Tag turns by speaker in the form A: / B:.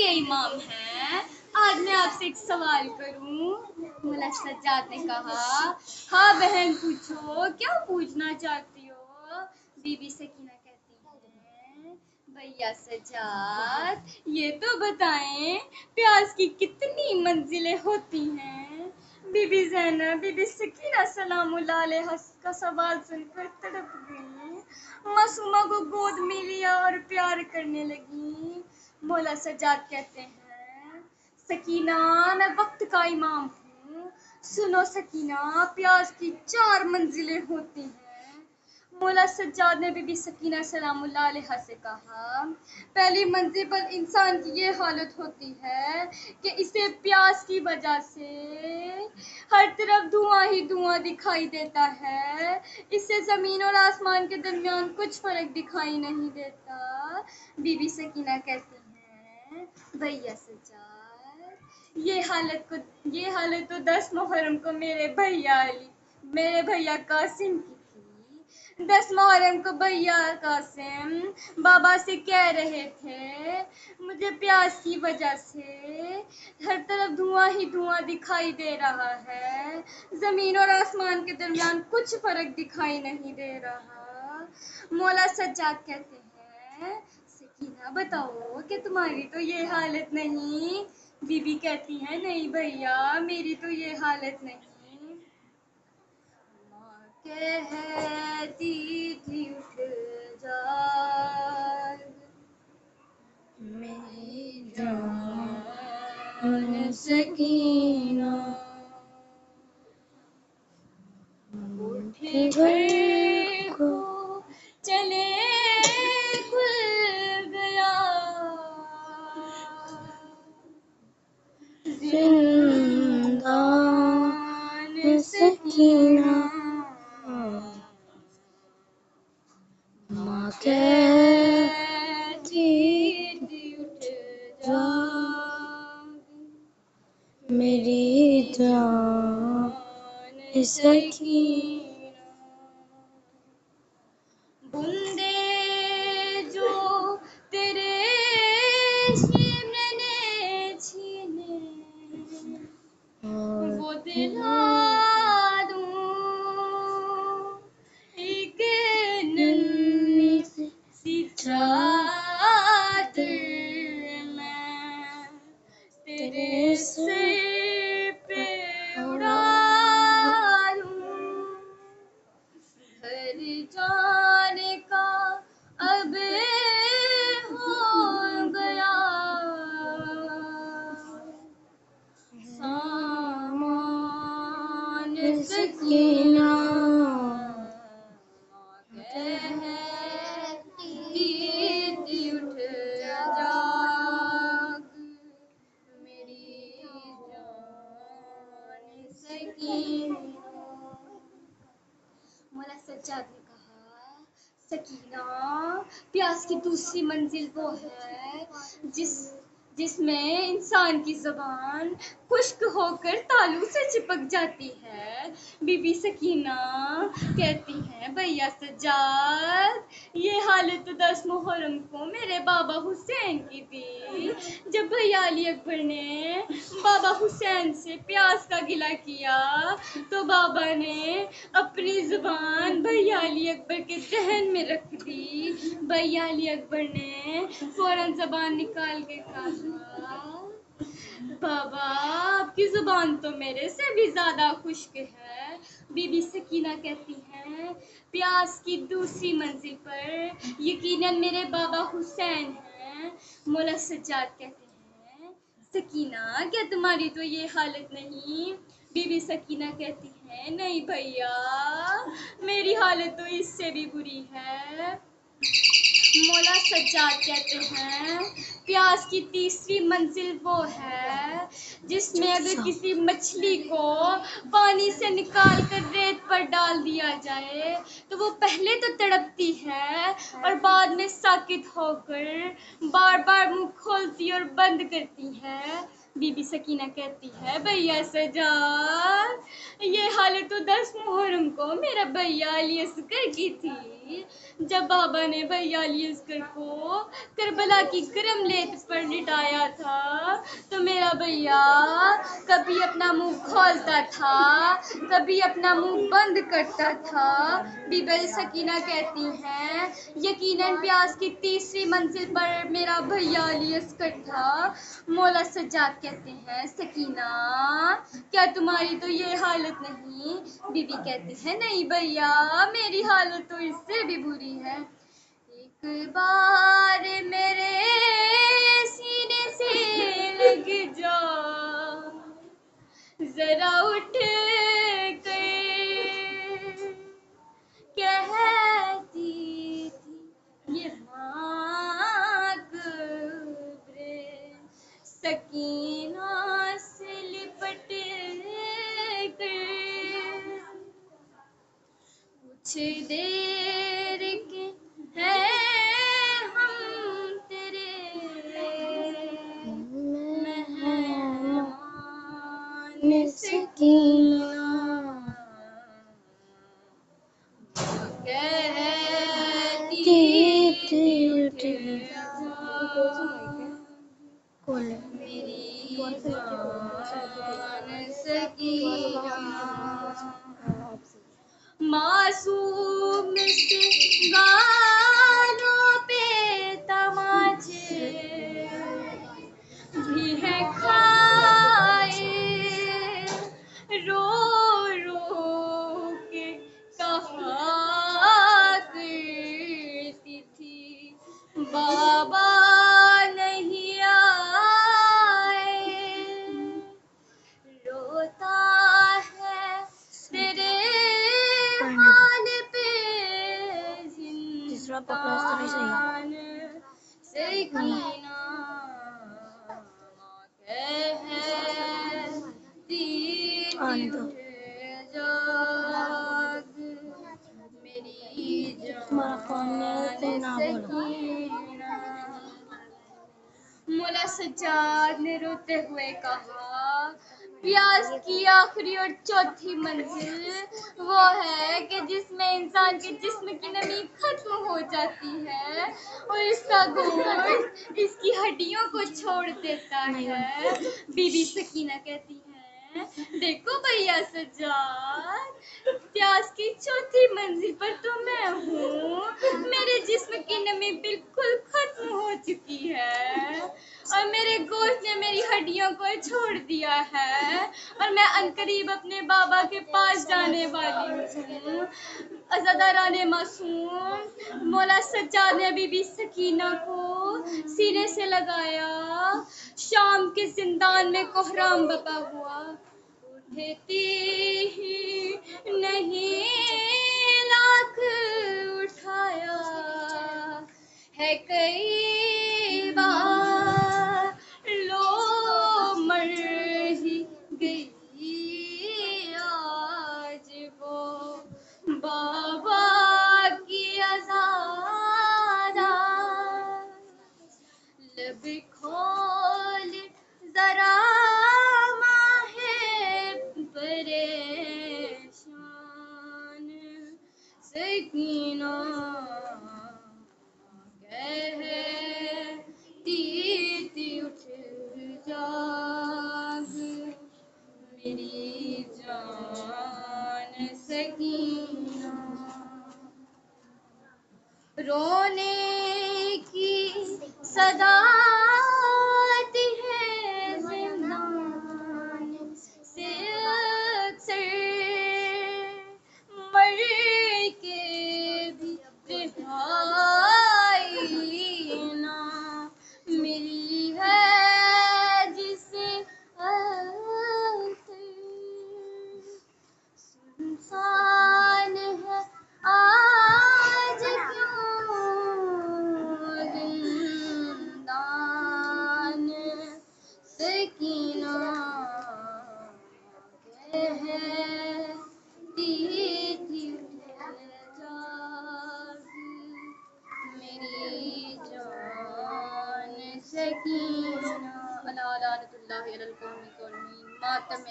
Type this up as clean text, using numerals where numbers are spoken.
A: کے امام ہیں. آج میں آپ سے ایک سوال کروں. مولا سجاد نے کہا ہاں بہن پوچھو, کیا پوچھنا چاہتی ہو؟ بی بی سکینہ کہتی ہیں بھیا سجاد یہ تو بتائیں پیاز کی کتنی منزلیں ہوتی ہیں؟ بی بی زینب بی بی سکینہ سلام اللہ علیہ کا سوال سن کر تڑپ گئی. معصومہ کو گود میں لیا اور پیار کرنے لگی. مولا سجاد کہتے ہیں سکینہ میں وقت کا امام ہوں. سنو سکینہ پیاز کی 4 منزلیں ہوتی ہیں. مولا سجاد نے بی بی سکینہ سلام اللہ علیہ سے کہا پہلی منزل پر انسان کی یہ حالت ہوتی ہے کہ اسے پیاس کی وجہ سے ہر طرف دھواں ہی دھواں دکھائی دیتا ہے. اس سے زمین اور آسمان کے درمیان کچھ فرق دکھائی نہیں دیتا. بی بی سکینہ کہتی ہیں بھیا سجاد یہ حالت تو 10 محرم کو میرے بھیا قاسم کی تھی. 10 محرم کو بھیا قاسم بابا سے کہہ رہے تھے مجھے پیاس کی وجہ سے ہر طرف دھواں ہی دھواں دکھائی دے رہا ہے. زمین اور آسمان کے درمیان کچھ فرق دکھائی نہیں دے رہا. مولا سجاد کہتے ہیں سکینہ بتاؤ کہ تمہاری تو یہ حالت نہیں. بی بی کہتی ہیں نہیں بھیا میری تو یہ حالت نہیں. ماں کہتی تھی اٹھ جاگ میری جان سکینہ اٹھ گھر کو چلے کھل گیا زندان سکینہ ماں کہتی تھی اٹھ جاگ میری جان سکینہ بندے جو تیرے سینے نے چھینے وہ دلا دوں ایک ننھی سی چادر میں تیرے سر پہ اڑا دوں. گھر جانے کا اب ہو گیا سامان سکینہ کہتی تھی اٹھ جاگ میری جان سکینہ. مولا سجاد نے کہا سکینہ پیاس کی دوسری منزل وہ ہے جس میں انسان کی زبان خشک ہو کر تالو سے چپک جاتی ہے. بی بی سکینہ کہتی ہیں بھیا سجاد یہ حالت تو 10 محرم کو میرے بابا حسین کی تھی. جب بھیا علی اکبر نے بابا حسین سے پیاس کا گلہ کیا تو بابا نے اپنی زبان بھیا علی اکبر کے دہن میں رکھ دی. بھیا علی اکبر نے فوراً زبان نکال کے کہا بابا آپ کی زبان تو میرے سے بھی زیادہ خشک ہے. بی بی سکینہ کہتی ہیں پیاس کی دوسری منزل پر یقیناً میرے بابا حسین ہیں. مولا سجاد کہتے ہیں سکینہ کیا تمہاری تو یہ حالت نہیں؟ بی بی سکینہ کہتی ہیں نہیں بھیا میری حالت تو اس سے بھی بری ہے. مولا سجاد کہتے ہیں پیاس کی تیسری منزل وہ ہے جس میں اگر کسی مچھلی کو پانی سے نکال کر ریت پر ڈال دیا جائے تو وہ پہلے تو تڑپتی ہے اور بعد میں ساکت ہو کر بار بار منہ کھولتی اور بند کرتی ہے. بی بی سکینہ کہتی ہے بھیا سجاد یہ حالت تو 10 محرم کو میرا بھیا علی اصغر کی تھی. جب بابا نے بھیا علی اصغر کو کربلا کی گرم لیت پر لٹایا تھا تو میرا بھیا کبھی اپنا منہ کھولتا تھا کبھی اپنا منہ بند کرتا تھا۔ بی بی سکینہ کہتی ہیں یقیناً پیاس کی تیسری منزل پر میرا بھیا علی اصغر تھا۔ مولا سجاد کہتے ہیں سکینہ کیا تمہاری تو یہ حالت نہیں؟ بی بی کہتی ہے نہیں بھیا میری حالت تو اس سے بھی بری ہے۔ ایک بار میرے سینے سے لگ جا ذرا اٹھ کے کہتی تھی یہ ماں قبر سکینہ سے لپٹ کر کچھ دیر کے ہیں ہم تیرے مہمان سکینہ کہتی تھی اٹھ جا میری جان سکینہ۔ معصوم سے گانوں پہ تماچے بھی ہے کھائے رو رو کے کہا کرتی تھی بابا نہیں آئے روتا ہے تیرے حال پہ زندان سکینہ ماں کہتی تھی اٹھ جاگ میری جان سکینہ۔ مولا سجاد نے روتے ہوئے کہا پیاس کی آخری اور چوتھی منزل وہ ہے کہ جس میں انسان کے جسم کی نمی ختم ہو جاتی ہے اور اس کا گوشت اس کی ہڈیوں کو چھوڑ دیتا ہے۔ بی بی سکینہ کہتی ہیں دیکھو بھیا سجاد پیاس کی چوتھی منزل پر تو میں ہوں میرے جسم کی نمی بالکل ختم ہو چکی ہے اور میرے گوشت نے میری ہڈیوں کو چھوڑ دیا ہے اور میں عنقریب اپنے بابا کے پاس جانے والی ہوں۔ عزاداران معصوم مولا سجاد نے بی بی سکینہ کو سینے سے لگایا۔ شام کے زندان میں کوہرام بپا ہوا اٹھتی ہی نہیں لاکھ اٹھایا ہے کئی بار لو مر ہی گئی آج وہ بابا کی عزادہ لب کھول ذرا ماہ پریشان سکینہ کہتی تھی اٹھ جاگ میری جان سکینہ۔ رونے کی صدا آتی ہے زندان سے اکثر مر کے بھی رہائی نہ ملی ہے جسے سنسان ہے آج کیوں زندان سکینہ کہتی تھی اٹھ جاگ میری جان سکینہ۔ الا لعنت اللہ علی القوم الظالمین۔ ماتم